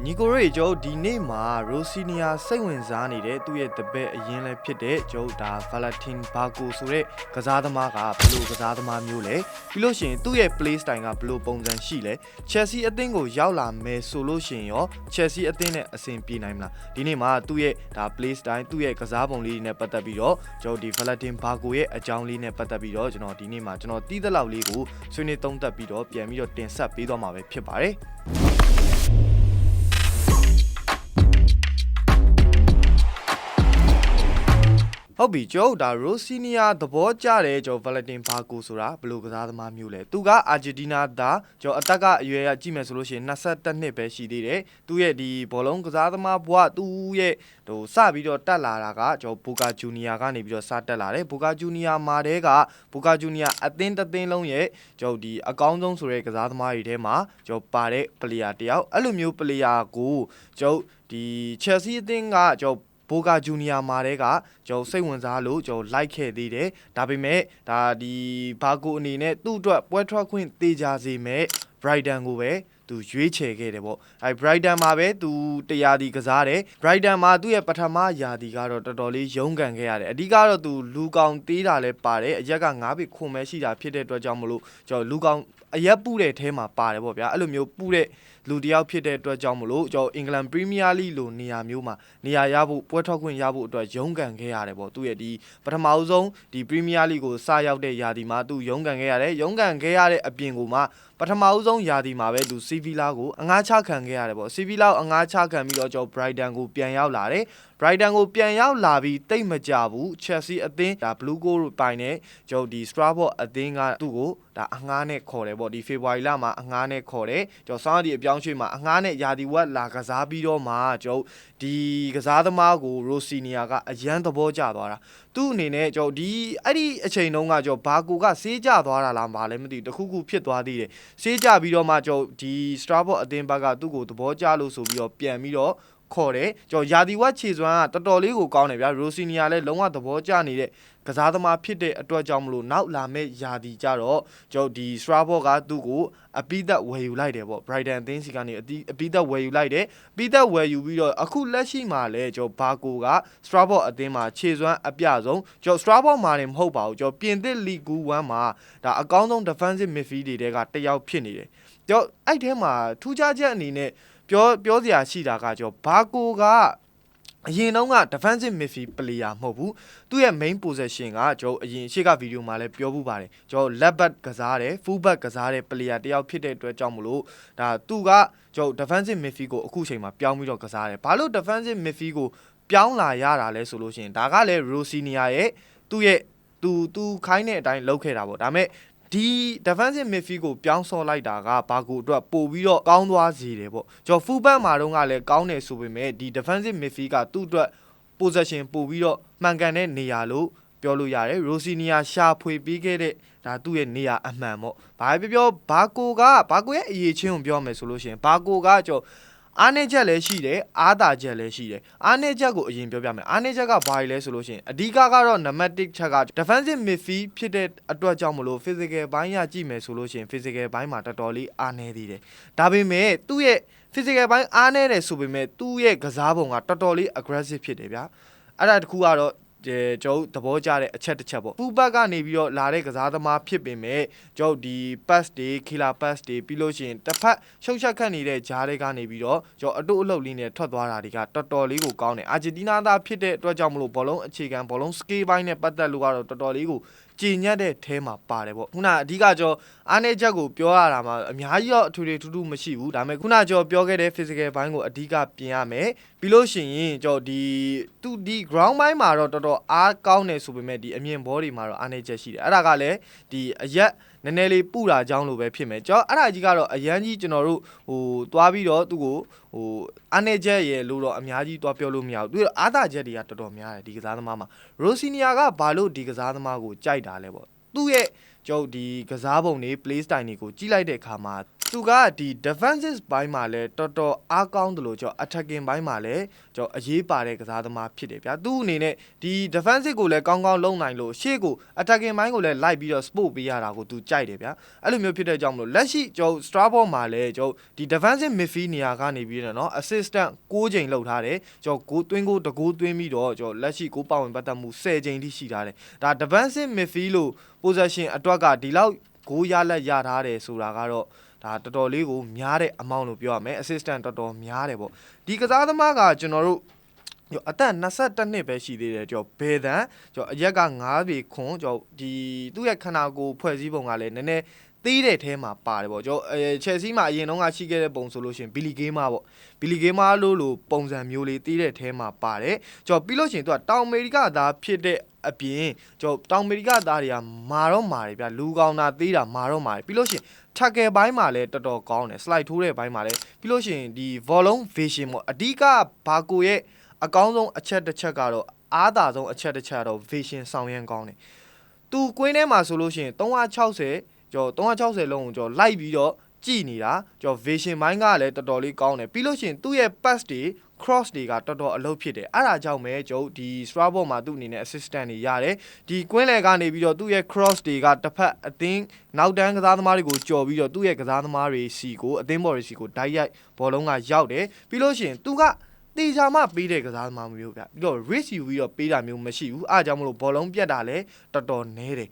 ညီကိုရေကျုပ်ဒီနေ့မှာရိုစီနီယာစိတ်ဝင်စားနေတဲ့သူ့ရဲ့တပည့်အရင်လည်းဖြစ်တဲ့ကျုပ်ဒါဗလာတင်ဘာကိုဆိုတဲ့ကစားသမားကဘယ်လိုကစားသမားမျိုးလဲပြီးလို့ရှိရင်သူ့ရဲ့ play style ကဘယ်လိုပုံစံရှိလဲချယ်ဆီအသင်းကိုရောက်လာမယ်ဆိုလို့ရှိရင်ရောချယ်ဆီအသင်းနဲ့အဆင်ပြေနိုင်မလားဒီနေ့မှာသူ့ရဲ့ဒါ play style သူ့ရဲ့ကစားပုံလေးတွေနဲ့ပတ်သက်ပြီးတော့ကျုပ်ဒီဗလာတင်ဘာကိုရဲ့အကြောင်းလေးနဲ့ပတ်သက်ပြီးတော့ကျွန်တော်ဒီနေ့မှာကျွန်တော်တီးသလောက်လေးကိုဆွေးနွေးသုံးသပ်ပြီးတော့ပြန်ပြီးတော့တင်ဆက်ပေးသွားမှာပဲဖြစ်ပါတယ်ဟုတ်ပြီကျုပ်ဒါရိုစီနီယာသဘောကျတယ်ကျုပ်ဗလာတင်ဘာကိုဆိုတာဘယ်လိုကစားသမားမျိုးလဲသူကအာဂျင်တီးနားသားကျုပ်အသက်ကအရွယ်ကကြည့်မယ်ဆိုလို့ရှိရင်22နှစ်ပဲရှိသေးတယ်သူရဲ့ဒီဘောလုံးကစားသမားဘဝသူရဲ့ဟိုစပြီးတော့တက်လာတာကကျုပ်ဘူကာဂျူနီယာကနေပြီးတော့စတက်လာတယ်ဘူကာဂျူနီယာမှာတဲကဘူကာဂျူနီယာအသင်းတစ်သင်းလုံးရဲ့ကျုပ်ဒီအကောင်းဆုံးဆိုတဲ့ကစားသမားတွေထဲမှာကျုပ်ပါတဲ့ပလေယာတယောက်အဲ့လိုမျိုးပလေယာကိုကျုပ်ဒီချယ်ဆီအသင်းကကျုပ်ဘူကာဂျူနီယာမှာတဲကကျွန်တော်စိတ်ဝင်စားလို့ကျွန်တော်လိုက်ခဲ့သေးတယ်ဒါပေမဲ့ဒါဒီဘာကိုအနေနဲ့သူ့အတွက်ပွဲထွက်ခွင့်တေချာစေမဲ့ Brighton ကိုပဲသူရွေးချယ်ခဲ့တယ်ပေါ့အဲ Brighton မှာပဲသူတရားဒီကစားတယ် Brighton မှာသူ့ရဲ့ပထမယာတီကတော့တော်တော်လေးရုန်းကန်ခဲ့ရတယ်အဓိကတော့သူလူကောင်သေးတာလည်းပါတယ်အရက်က9ပေခွန်မဲရှိတာဖြစ်တဲ့အတွက်ကြောင့်မလို့ကျွန်တော်လူကောင်အရက်ပူတဲ့အဲမှာပါတယ်ပေါ့ဗျာအဲ့လိုမျိုးပူတဲ့လူတယောက်ဖြစ်တဲ့အတွက်ကြောင့်မလို့ကျွန်တော်အင်္ဂလန်ပရီးမီးယားလိလိုနေရာမျိုးမှာနေရာရဖို့ပွဲထွက်ခွင့်ရဖို့အတွက်ရုန်းကန်ခဲ့ရတယ်ပေါ့သူရဲ့ဒီပထမအဆုံးဒီပရီးမီးယားလိကိုစရောက်တဲ့ယာတီမှာသူရုန်းကန်ခဲ့ရတယ်ရုန်းကန်ခဲ့ရတဲ့အပြင်ကိုမှပထမအဆုံးယာတီမှာပဲသူစီဗီလာကိုအငှားချခံခဲ့ရတယ်ပေါ့စီဗီလာကိုအငှားချခံပြီးတော့ကျွန်တော် Brighton ကိုပြန်ရောက်လာတယ် Brighton ကိုပြန်ရောက်လာပြီးတိတ်မကြဘူး Chelsea အသင်းဒါ Blue Goal ပိုင်နဲ့ကျွန်တော်ဒီ Strasbourg အသင်းကသူ့ကိုဒါအငှားနဲ့ခေါ်တယ်ပေါ့ဒီ February လမှာအငှားနဲ့ခေါ်တယ်ကျွန်တော်ဆောင်းဒီအပြောင်းရွှေ့မှာအငှားနဲ့ယာတီဝက်လာကစားပြီးတော့မှကျွန်တော်ဒီကစားသမားကို Rossinia ကအရန်သဘောကျသွားတာသူ့အနေနဲ့ကျွန်တော်ဒီအဲ့ဒီအချိန်တုန်းကကျွန်တော်ဘာကိုကစေးကြသွားတာလားမလဲမသိဘူးတခုခုဖြစ်သွားသေးတယ်စေးကြပြီးတော့မှကျွန်တော်ဒီ Strasbourg အသင်းဘက်ကသူ့ကိုသဘောကျလို့ဆိုပြီးတော့ပြန်ပြီးတော့ခေါ်တယ်ကျွန်တော်ယာတီဝက်ခြေစွမ်းကတော်တော်လေးကိုကောင်းတယ်ဗျာ Rossinia လည်းလုံးဝသဘောကျနေတဲ့ကစားသမားဖြစ်တဲ့အတွက်ကြောင့်မလို့နောက်လာမဲ့ယာတီကြတော့ကျွန်တော်ဒီ Strasbourg ကသူ့ကိုအပိသက်ဝယ်ယူလိုက်တယ်ပေါ့ Brighton အသင်းစီကနေအပိသက်ဝယ်ယူလိုက်တယ်ပိသက်ဝယ်ယူပြီးတော့အခုလက်ရှိမှာလည်းကျွန်တော်ဘာကိုက Strasbourg အသင်းမှာခြေစွမ်းအပြဆုံးကျွန်တော် Strasbourg မှာနေမဟုတ်ပါဘူးကျွန်တော်ပြင်သစ် Ligue 1မှာဒါအကောင်းဆုံး defensive midfield တွေကတယောက်ဖြစ်နေတယ်ကျွန်တော်အဲ့ထဲမှာထူးခြားချက်အနေနဲ့ပြောစရာရှိတာကကျွန်တော်ဘာကိုကအရင်တုန်းက defensive midfield player မဟုတ်ဘူးသူ့ရဲ့ main position ကကျွန်တော်အရင်ရှေ့ကဗီဒီယိုမှာလည်းပြောမှုပါတယ်ကျွန်တော် left back ကစားတယ် full back ကစားတဲ့ player တယောက်ဖြစ်တဲ့အတွက်ကြောင့်မလို့ဒါသူကကျွန်တော် defensive midfield ကိုအခုချိန်မှာပြောင်းပြီးတော့ကစားတယ်ဘာလို့ defensive midfield ကိုပြောင်းလာရတာလဲဆိုလို့ရှိရင်ဒါကလည်း Rossinia ရဲ့သူ့ရဲ့သူခိုင်းတဲ့အတိုင်းလုပ်ခဲ့တာပေါ့ဒါပေမဲ့ဒီ defensive midfield ကိုပြောင်းဆော်လိုက်တာကဘာကိုအတွက်ပို့ပြီးတော့ကောင်းသွားစေတယ်ပေါ့ကျွန်တော် full back မှာတော့ကလည်းကောင်းတယ်ဆိုပေမဲ့ဒီ defensive midfield ကသူ့အတွက် possession ပို့ပြီးတော့မှန်ကန်တဲ့နေရာလို့ပြောလို့ရတယ် Rossinia ရှာဖွေပြီးခဲ့တဲ့ဒါသူ့ရဲ့နေရာအမှန်ပေါ့ဘာပြောဘာကိုရဲ့အရေးချင်းကိုပြောမယ်ဆိုလို့ရှိရင်ဘာကိုကကျွန်တော်အားနည်းချက်လည်းရှိတယ်အားသာချက်လည်းရှိတယ်အားနည်းချက်ကိုအရင်ပြောပြမယ်အားနည်းချက်ကဘာလဲဆိုလို့ရှိရင်အဓိကကတော့နံပါတ်1ချက်က defensive midfield ဖြစ်တဲ့အတွက်ကြောင့်မလို့ physical ဘိုင်းရကြည့်မယ်ဆိုလို့ရှိရင် physical ဘိုင်းမှာတော်တော်လေးအားနည်းသေးတယ်ဒါပေမဲ့သူ့ရဲ့ physical ဘိုင်းအားနည်းတယ်ဆိုပေမဲ့သူ့ရဲ့ကစားပုံကတော်တော်လေး aggressive ဖြစ်တယ်ဗျာအဲ့ဒါတခုကတော့ကျွန်တော်သဘောကျတဲ့အချက်တစ်ချက်ပေါ့ဖူးဘက်ကနေပြီးတော့လာတဲ့ကစားသမားဖြစ်ပေမဲ့ကျွန်တော်ဒီ pass တွေ killer pass တွေပြီးလို့ရှိရင်တစ်ဖက်ရှုပ်ချက်ခတ်နေတဲ့ဂျားတွေကနေပြီးတော့ကျွန်တော်အတုအလုတ်လေးနဲ့ထွက်သွားတာတွေကတော်တော်လေးကိုကောင်းတယ်အာဂျင်တီးနားသားဖြစ်တဲ့အတွက်ကြောင့်မလို့ဘောလုံးအခြေခံဘောလုံး skill ဘိုင်းနဲ့ပတ်သက်လို့ကတော့တော်တော်လေးကိုကြည်ညက်တဲ့အဲမှာပါတယ်ပေါ့ခုနအဓိကကျွန်တော်အားနည်းချက်ကိုပြောရတာမှာအများကြီးတော့အထွေထူးမရှိဘူးဒါပေမဲ့ခုနကျွန်တော်ပြောခဲ့တဲ့ physical ဘိုင်းကိုအဓိကပြင်ရမယ်ပြီးလို့ရှိရင်ကျွန်တော်ဒီ ground ဘိုင်းမှာတော့တော်တော်အားကောင်းတယ်ဆိုပေမဲ့ဒီအမြင်ဘောတွေမှာတော့အားနည်းချက်ရှိတယ်အဲ့ဒါကလည်းဒီအရက်နည်းနည်းလေးပူတာကြောင်းလို့ပဲဖြစ်မယ်ကျွန်တော်အဲ့ဒါကြီးကတော့အရန်ကြီးကျွန်တော်တို့သွားပြီးတော့သူ့ကိုအားနည်းချက်ရယ်လို့တော့အများကြီးသွားပြောလို့မရဘူးသူအားသာချက်တွေကတော်တော်များတယ်ဒီကစားသမားမှာ Rossinia ကဘာလို့ဒီကစားသမားကိုကြိုက်တာလဲပေါ့သူ့ရဲ့ကျွန်တော်ဒီကစားပုံတွေ play style တွေကိုကြည့်လိုက်တဲ့အခါမှာ သူကဒီ defensive ဘိုင်းမှာလဲတော်တော်အားကောင်းတယ်လို့ကျွန်တော် attacking ဘိုင်းမှာလဲကျွန်တော်အရေးပါတဲ့ကစားသမားဖြစ်တယ်ဗျာသူ့အနေနဲ့ဒီ defensive ကိုလဲကောင်းကောင်းလုပ်နိုင်လို့ရှေ့ကို attacking ဘိုင်းကိုလဲလိုက်ပြီးတော့ support ပေးရတာကိုသူကြိုက်တယ်ဗျာအဲ့လိုမျိုးဖြစ်တဲ့ကြောင့်မလို့လက်ရှိကျွန်တော် Strasbourg မှာလဲကျွန်တော်ဒီ defensive midfield နေရာကနေပြီးတော့เนาะ assistant 6ချိန်လောက်ထားတယ်ကျွန်တော်ဂိုးသွင်းပြီးတော့ကျွန်တော်လက်ရှိကိုပါဝင်ပတ်သက်မှု10ချိန်ထိရှိထားတယ်ဒါ defensive midfield လို့ possession အတွက်ကဒီလောက်ဂိုးရလက်ရထားတယ်ဆိုတာကတော့ဒါတော်တော်လေးကိုများတဲ့အမောင်းလို့ပြောရမယ် assistant တော်တော်များတယ်ပေါ့ဒီကစားသမားကကျွန်တော်တို့အသက်22နှစ်ပဲရှိသေးတယ်ကျွန်တော်ဘယ်တန်းကျွန်တော်အရက်က9ပေခွန်ကျွန်တော်ဒီသူ့ရဲ့ခန္ဓာကိုယ်ဖွဲ့စည်းပုံကလည်းနည်းနည်းသေးတဲ့ထဲမှာပါတယ်ပေါ့ကျွန်တော်Chelseaမှာအရင်တုန်းကရှိခဲ့တဲ့ပုံဆိုလို့ရှိရင် Billy Gilmour ပေါ့ Billy Gilmour လို့ပုံစံမျိုးလေးသေးတဲ့ထဲမှာပါတယ်ကျွန်တော်ပြီးလို့ရှိရင်သူကတောင်အမေရိကသားဖြစ်တဲ့အပြင်ကျွန်တော်တောင်အမေရိကသားတွေကမာတော့မာတယ်ဗျလူကောင်တာသေးတာမာတော့မာတယ်ပြီးလို့ရှိရင်tackle ဘိုင်းမှာလည်းတော်တော်ကောင်းတယ် slide ထိုးတဲ့ဘိုင်းမှာလည်းပြီးလို့ရှိရင်ဒီ volume vision ပေါ့အဓိကဘာကိုရဲ့အကောင်းဆုံးအချက်တစ်ချက်ကတော့အားသာဆုံးအချက်တစ်ချက်ကတော့ vision ဆောင်ရမ်းကောင်းတယ်သူကွင်းထဲမှာဆိုလို့ရှိရင်360ကျွန်တော်360လုံးကိုကျွန်တော်လိုက်ပြီးတော့ကြည်နေတာကျွန်တော် vision ဘိုင်းကလည်းတော်တော်လေးကောင်းတယ်ပြီးလို့ရှိရင်သူ့ရဲ့ pass တွေ cross တွေကတော်တော်အလုပ်ဖြစ်တယ်အဲ့ဒါကြောင့်ပဲကျွန်တော်ဒီ Strasbourg မှာသူ့အနေနဲ့ assistant တွေရတယ်ဒီကွင်းလယ်ကနေပြီးတော့သူ့ရဲ့ cross တွေကတစ်ဖက်အသင်းနောက်တန်းကစားသမားတွေကိုကြော်ပြီးတော့သူ့ရဲ့ကစားသမားတွေစီကိုအသင်းဘော်တွေစီကိုတိုက်ရိုက်ဘောလုံးကရောက်တယ်ပြီးလို့ရှိရင်သူကတေချာမှပေးတဲ့ကစားသမားမျိုးဗျပြီးတော့ risk ယူပြီးတော့ပေးတာမျိုးမရှိဘူးအားကြောင့်မလို့ဘောလုံးပြတ်တာလည်းတော်တော်နည်းတယ်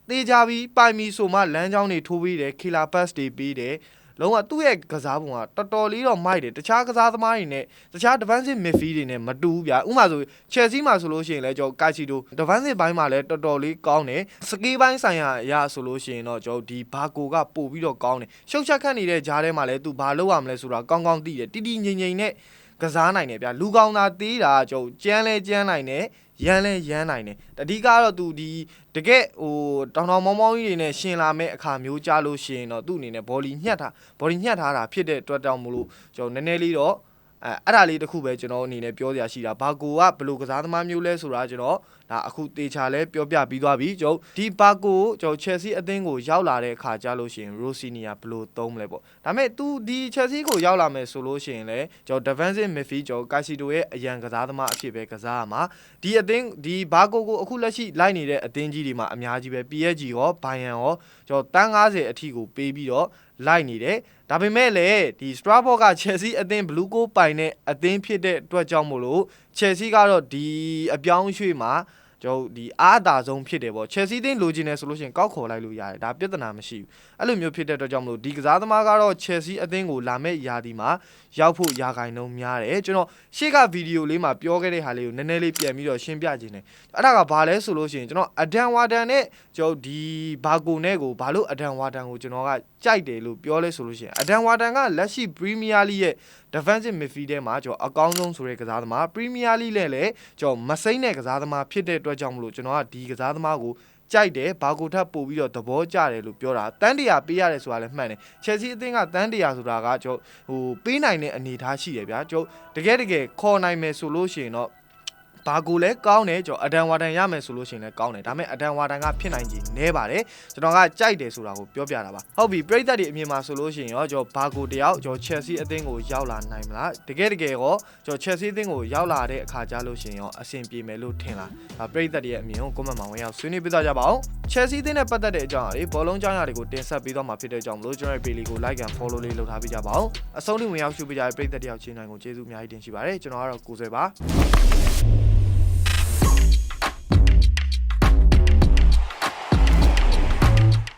တေချာပြီးပိုင်မီဆိုမှလမ်းကြောင်းတွေထိုးပေးတယ် killer pass တွေပေးတယ်လုံးဝသူ့ရဲ့ကစားပုံကတော်တော်လေးတော့မိုက်တယ်တခြားကစားသမားတွေနဲ့တခြား defensive midfield တွေနဲ့မတူဘူးဗျာဥပမာဆို Chelsea မှာဆိုလို့ရှိရင်လည်းကျွန်တော် Caicedo defensive ဘိုင်းမှာလည်းတော်တော်လေးကောင်းတယ်စကေးဘိုင်းဆိုင်ရာအရာဆိုလို့ရှိရင်တော့ကျွန်တော်ဒီဘာကိုကပို့ပြီးတော့ကောင်းတယ်ရှုပ်ချက်ခတ်နေတဲ့ဂျားထဲမှာလည်းသူဘာလုပ်ရမလဲဆိုတာကောင်းကောင်းသိတယ်တီတီငိမ့်ငိမ့်နဲ့ကစားနိုင်တယ်ဗျာလူကောင်းသားသေးတာကျွန်တော်ကျန်းလဲကျန်းနိုင်တယ်ရမ်းလဲရမ်းနိုင်တယ်အဓိကတော့သူဒီတကယ်ဟိုတောင်မောင်းကြီးတွေနဲ့ရှင်လာမဲ့အခါမျိုးကြားလို့ရှိရင်တော့သူ့အနေနဲ့ဘော်လီညှက်ထားတာဖြစ်တဲ့အတွက်တောင်မလို့ကျွန်တော်နည်းနည်းလေးတော့အဲ့ဒါလေးတစ်ခုပဲကျွန်တော်အနေနဲ့ပြောစရာရှိတာဘာကိုကဘယ်လိုကစားသမားမျိုးလဲဆိုတာကျွန်တော်ဒါအခုတေချာလဲပြောပြပြီးသွားပြီကျွန်တော်ဒီဘာကိုကျွန်တော် Chelsea အသင်းကိုရောက်လာတဲ့အခါကြားလို့ရှိရင် Rossinia ဘယ်လိုသုံးမလဲပေါ့ဒါပေမဲ့သူဒီ Chelsea ကိုရောက်လာမယ်ဆိုလို့ရှိရင်လဲကျွန်တော် defensive midfield ကျွန်တော် Caicedo ရဲ့အရန်ကစားသမားအဖြစ်ပဲကစားရမှာဒီအသင်းဒီဘာကိုအခုလက်ရှိလိုက်နေတဲ့အသင်းကြီးတွေမှာအများကြီးပဲ PSG ရော Bayern ရောကျွန်တော်တန်း90အထိကိုပေးပြီးတော့လိုက်နေတယ်ဒါပေမဲ့လည်းဒီ Strasbourg က Chelsea အသင်း Blue Goal ပိုင်တဲ့အသင်းဖြစ်တဲ့အတွက်ကြောင့်မို့လို့ Chelsea ကတော့ဒီအပြောင်းအရွှေ့မှာကျွန်တော်ဒီအားသာဆုံးဖြစ်တယ်ပေါ့ Chelsea အသင်းလိုချင်တယ်ဆိုလို့ရှိရင်ကောက်ခေါ်လိုက်လို့ရတယ်ဒါပြဿနာမရှိဘူးအဲ့လိုမျိုးဖြစ်တဲ့အတွက်ကြောင့်မလို့ဒီကစားသမားကတော့ Chelsea အသင်းကိုလာမဲ့ရာသီမှာရောက်ဖို့ရာဂိုင်နှုန်းများတယ်ကျွန်တော်ရှေ့ကဗီဒီယိုလေးမှာပြောခဲ့တဲ့ဟာလေးကိုနည်းနည်းလေးပြန်ပြီးတော့ရှင်းပြခြင်းတယ်အဲ့ဒါကဘာလဲဆိုလို့ရှိရင်ကျွန်တော်အဒန်ဝါဒန်နဲ့ကျွန်တော်ဒီဘာကိုနဲ့ကိုဘာလို့အဒန်ဝါဒန်ကိုကျွန်တော်ကကြိုက်တယ်လို့ပြောလဲဆိုလို့ရှိရင်အဒန်ဝါဒန်ကလက်ရှိ Premier League ရဲ့ defensive midfield ထဲမှာကျွန်တော်အကောင်းဆုံးဆိုတဲ့ကစားသမား Premier League နဲ့လည်းကျွန်တော်မစိမ့်တဲ့ကစားသမားဖြစ်တဲ့အတွက်ကြောင့်မလို့ကျွန်တော်ကဒီကစားသမားကိုကြိုက်တယ်ဘာကိုထပ်ပို့ပြီးတော့သဘောကျတယ်လို့ပြောတာတန်းတရာပေးရတယ်ဆိုတာလည်းမှန်တယ် Chelsea အသင်းကတန်းတရာဆိုတာကကျွန်တော်ဟိုပေးနိုင်တဲ့အနေအထားရှိတယ်ဗျာကျွန်တော်တကယ်ခေါ်နိုင်မယ်ဆိုလို့ရှိရင်တော့ဘာကိုလဲကောင်းတယ်ကျွန်တော်အဒန်ဝါဒန်ရမယ်ဆိုလို့ရှိရင်လည်းကောင်းတယ်ဒါပေမဲ့အဒန်ဝါဒန်ကဖြစ်နိုင်ကြီးနည်းပါတယ်ကျွန်တော်ကကြိုက်တယ်ဆိုတာကိုပြောပြတာပါဟုတ်ပြီပရိသတ်တွေအမြင်မှာဆိုလို့ရှိရင်ရောကျွန်တော်ဘာကိုတယောက်ကျွန်တော် Chelsea အသင်းကိုရောက်လာနိုင်မလားတကယ်ရောကျွန်တော် Chelsea အသင်းကိုရောက်လာတဲ့အခါကျလို့ရှိရင်ရောအဆင်ပြေမယ်လို့ထင်လားဒါပရိသတ်တွေရဲ့အမြင်ကို comment မှာဝင်ရောက်ဆွေးနွေးပြသကြပါအောင် Chelsea အသင်းနဲ့ပတ်သက်တဲ့အကြောင်းအရာတွေဘောလုံးကြောင်းအရာတွေကိုတင်ဆက်ပေးသွားမှာဖြစ်တဲ့အကြောင်းမလို့ကျွန်တော်ရဲ့ page လေးကို like and follow လေးလုပ်ထားပေးကြပါအောင်အဆုံးထိဝင်ရောက်ရှုပေးကြတဲ့ပရိသတ်တယောက်ချင်းတိုင်းကိုကျေးဇူးအများကြီးတင်ရှိပါတယ်ကျွန်တော်ကတော့ကိုဆွဲပါ